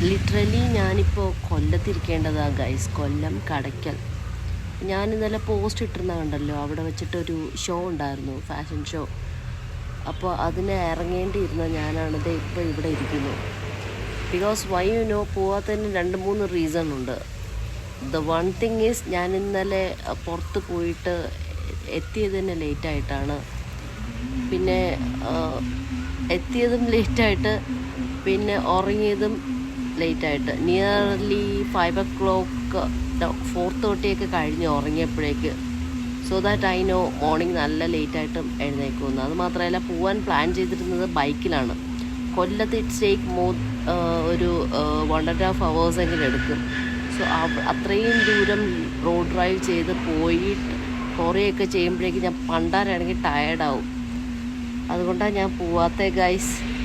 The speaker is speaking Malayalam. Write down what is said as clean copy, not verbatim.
ലിറ്ററലി ഞാനിപ്പോൾ കൊല്ലത്തിരിക്കേണ്ടതാണ് ഗൈസ്, കൊല്ലം കടയ്ക്കൽ. ഞാൻ ഇന്നലെ പോസ്റ്റ് ഇട്ടിരുന്ന കണ്ടല്ലോ, അവിടെ വെച്ചിട്ടൊരു ഷോ ഉണ്ടായിരുന്നു, ഫാഷൻ ഷോ. അപ്പോൾ അതിന് ഇറങ്ങേണ്ടിയിരുന്ന ഞാനാണിത് ഇപ്പോൾ ഇവിടെ ഇരിക്കുന്നു. ബിക്കോസ് വൈ പോവാത്തതിന് 2-3 റീസൺ ഉണ്ട്. ദ വൺ തിങ് ഈസ്, ഞാൻ ഇന്നലെ പുറത്ത് പോയിട്ട് എത്തിയതിന് ലേറ്റായിട്ടാണ്. പിന്നെ എത്തിയതും ലേറ്റായിട്ട്, പിന്നെ ഉറങ്ങിയതും ലേറ്റായിട്ട്. നിയർലി 5 o'clock 4:30 കഴിഞ്ഞ് ഉറങ്ങിയപ്പോഴേക്ക്. So that I know morning നല്ല ലേറ്റായിട്ടും എഴുന്നേക്കുമെന്ന്. അത് മാത്രമല്ല, പോകാൻ പ്ലാൻ ചെയ്തിരുന്നത് ബൈക്കിലാണ്. കൊല്ലത്ത് ഇറ്റ്സ് ടേക്ക് ഒരു 1.5 hours എങ്കിലും എടുക്കും. സോ അത്രയും ദൂരം റോഡ് ഡ്രൈവ് ചെയ്ത് പോയിട്ട് കുറേയൊക്കെ ചെയ്യുമ്പോഴേക്കും ഞാൻ പണ്ടാരാണെങ്കിൽ ടയേർഡാവും. അതുകൊണ്ടാണ് ഞാൻ പോവാത്തത് ഗൈസ്.